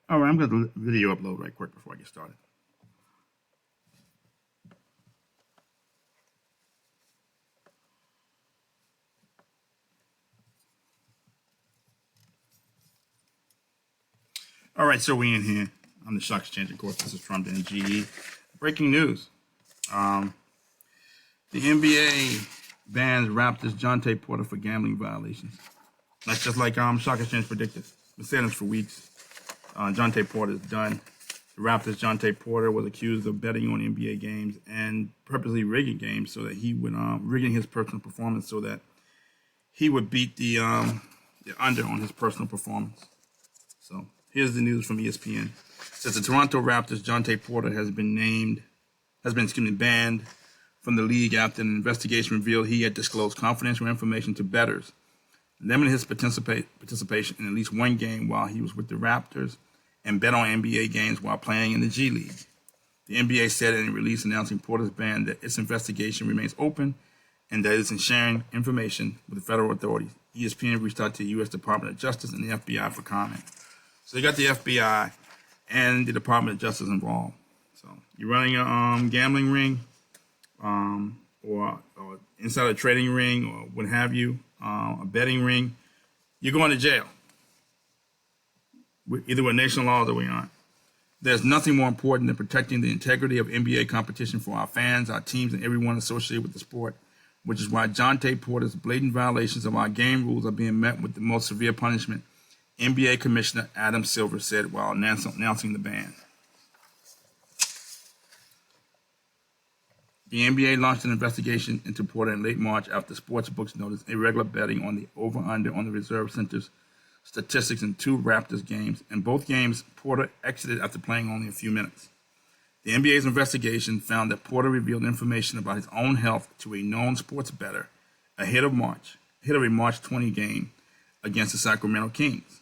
All right, I'm going to video upload right quick before I get started. All right, so we in here on the Stock Exchange. Of course, this is Trump and GE. Breaking news. The NBA bans Raptors Jontay Porter for gambling violations. That's just like Stock Exchange predicted. Been saying this for weeks. Jontay Porter is done. The Raptors' Jontay Porter was accused of betting on NBA games and purposely rigging games so that he would rigging his personal performance so that he would beat the under on his personal performance. So here's the news from ESPN. It says the Toronto Raptors' Jontay Porter has been banned from the league after an investigation revealed he had disclosed confidential information to bettors, limiting his participation in at least one game while he was with the Raptors and bet on NBA games while playing in the G League. The NBA said in a release announcing Porter's ban that its investigation remains open and that it isn't sharing information with the federal authorities. ESPN reached out to the U.S. Department of Justice and the FBI for comment. So you got the FBI and the Department of Justice involved. So you're running a gambling ring, or inside a trading ring, or what have you, a betting ring, you're going to jail. Either we're nation laws or we aren't. There's nothing more important than protecting the integrity of NBA competition for our fans, our teams, and everyone associated with the sport, which is why Jontay Porter's blatant violations of our game rules are being met with the most severe punishment, NBA Commissioner Adam Silver said while announcing the ban. The NBA launched an investigation into Porter in late March after sportsbooks noticed irregular betting on the over-under on the Reserve Center's statistics in two Raptors games. In both games, Porter exited after playing only a few minutes. The NBA's investigation found that Porter revealed information about his own health to a known sports bettor ahead of a March 20 game against the Sacramento Kings.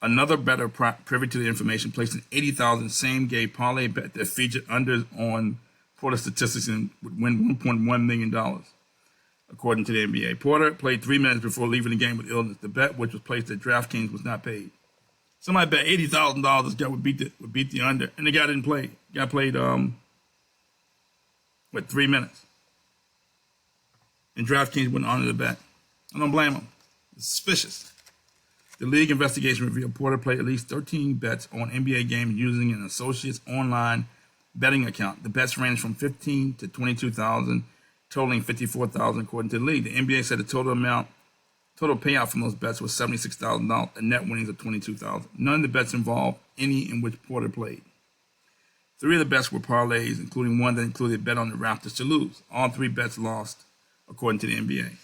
Another bettor privy to the information placed an $80,000 same-game parlay bet that featured unders on Porter's statistics and would win $1.1 million, according to the NBA. Porter played 3 minutes before leaving the game with illness. The bet, which was placed at DraftKings, was not paid. Somebody bet $80,000 this guy would beat the under, and the guy didn't play. The guy played 3 minutes, and DraftKings wouldn't honor the bet. I don't blame him. It's suspicious. The league investigation revealed Porter played at least 13 bets on NBA games using an associate's online betting account. The bets ranged from $15,000 to $22,000, totaling $54,000 according to the league. The NBA said the total payout from those bets was $76,000 and net winnings of $22,000. None of the bets involved any in which Porter played. 3 of the bets were parlays, including one that included a bet on the Raptors to lose. All 3 bets lost, according to the NBA.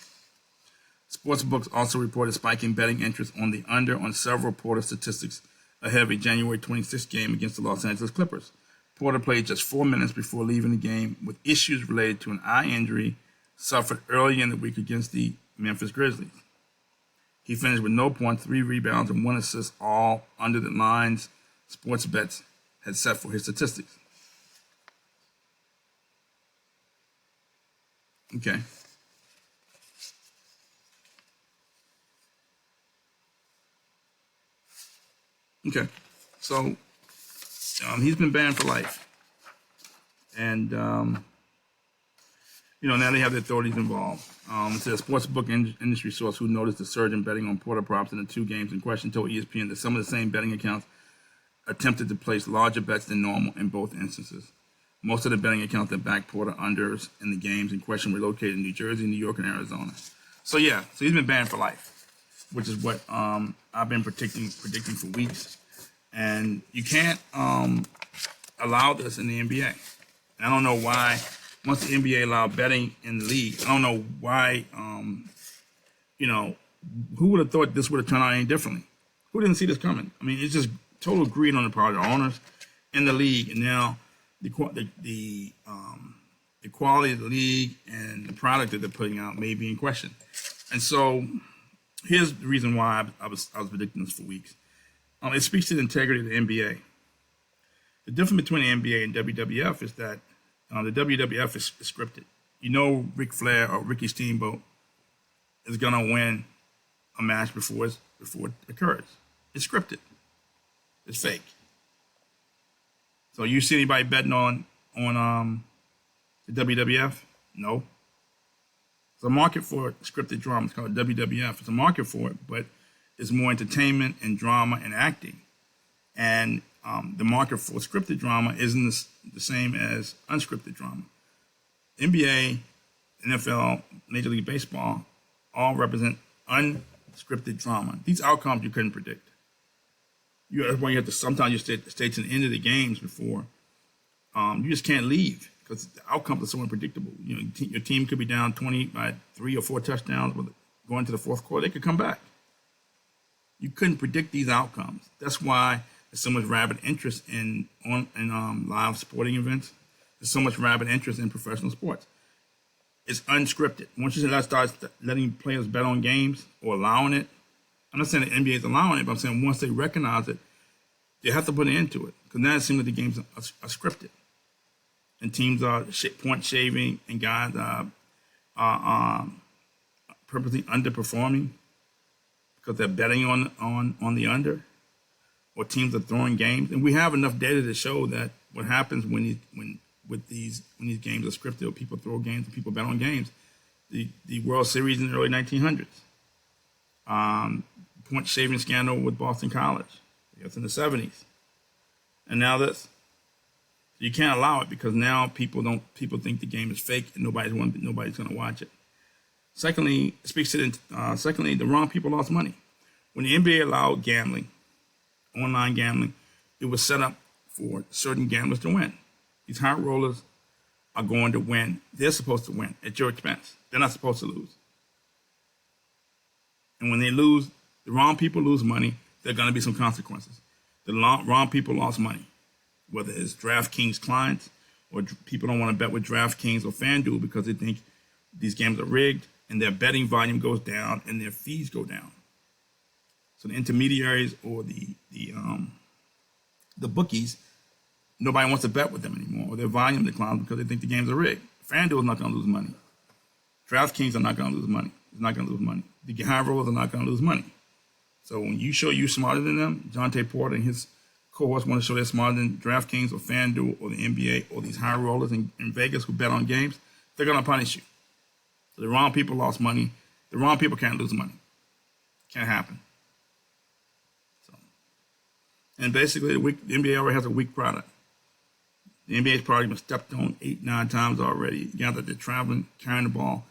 Sportsbooks also reported spiking betting interest on the under on several Porter statistics ahead of a January 26th game against the Los Angeles Clippers. Porter played just 4 minutes before leaving the game with issues related to an eye injury suffered early in the week against the Memphis Grizzlies. He finished with no points, 3 rebounds, and 1 assist, all under the lines sports bets had set for his statistics. Okay. So he's been banned for life. And, now they have the authorities involved. It's a sportsbook industry source who noticed the surge in betting on Porter props in the 2 games in question told ESPN that some of the same betting accounts attempted to place larger bets than normal in both instances. Most of the betting accounts that backed Porter unders in the games in question were located in New Jersey, New York, and Arizona. So he's been banned for life, which is what I've been predicting for weeks. And you can't allow this in the NBA. I don't know why. Once the NBA allowed betting in the league, I don't know why. Who would have thought this would have turned out any differently? Who didn't see this coming? I mean, it's just total greed on the part of the owners in the league, and now the quality of the league and the product that they're putting out may be in question. And so, here's the reason why I was predicting this for weeks. It speaks to the integrity of the NBA. The difference between the NBA and WWF is that the WWF is scripted. Ric Flair or Ricky Steamboat is going to win a match before it occurs. It's scripted. It's fake. So you see anybody betting on the WWF? No. There's a market for scripted drama. It's called WWF. It's a market for it, but it's more entertainment and drama and acting. And the market for scripted drama isn't the same as unscripted drama. NBA, NFL, Major League Baseball all represent unscripted drama. These outcomes you couldn't predict. That's why you have to sometimes you stay to the end of the games before. You just can't leave because the outcomes are so unpredictable. You know, your team could be down 20 by 3 or 4 touchdowns, but going to the fourth quarter, they could come back. You couldn't predict these outcomes. That's why there's so much rabid interest in live sporting events. There's so much rabid interest in professional sports. It's unscripted. Once you start letting players bet on games or allowing it, I'm not saying the NBA is allowing it, but I'm saying once they recognize it, they have to put an end to it. Because now it seems like the games are scripted. And teams are point shaving and guys are purposely underperforming because they're betting on the under, or teams are throwing games. And we have enough data to show that what happens when these games are scripted, or people throw games and people bet on games. The World Series in the early 1900s, point shaving scandal with Boston College, that's in the 70s, and now this. You can't allow it because now people think the game is fake and nobody's going to watch it. Secondly, the wrong people lost money. When the NBA allowed gambling, online gambling, it was set up for certain gamblers to win. These high rollers are going to win. They're supposed to win at your expense. They're not supposed to lose. And when they lose, the wrong people lose money, there are going to be some consequences. The wrong people lost money, whether it's DraftKings clients or people don't want to bet with DraftKings or FanDuel because they think these games are rigged and their betting volume goes down and their fees go down. So the intermediaries or the bookies, nobody wants to bet with them anymore, or their volume declines because they think the games are rigged. FanDuel is not going to lose money. DraftKings are not going to lose money. It's not going to lose money. The high rollers are not going to lose money. So when you show you're smarter than them, Jontay Porter and his cohorts want to show they're smarter than DraftKings or FanDuel or the NBA or these high rollers in Vegas who bet on games, they're going to punish you. So the wrong people lost money. The wrong people can't lose money. Can't happen. So, and basically, the NBA already has a weak product. The NBA's product been stepped on 8-9 times already. Now that they're traveling, carrying the ball,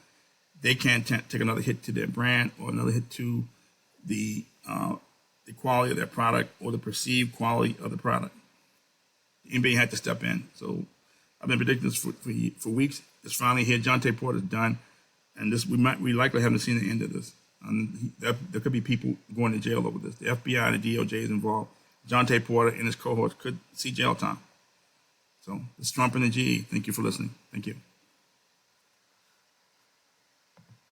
they can't take another hit to their brand or another hit to the quality of their product or the perceived quality of the product. The NBA had to step in. So I've been predicting this for weeks. It's finally here. Jontay Porter's done, and we likely haven't seen the end of this. There could be people going to jail over this. The FBI and the DOJ is involved. Jontay Porter and his cohorts could see jail time. So it's Trump and the GE. Thank you for listening. Thank you.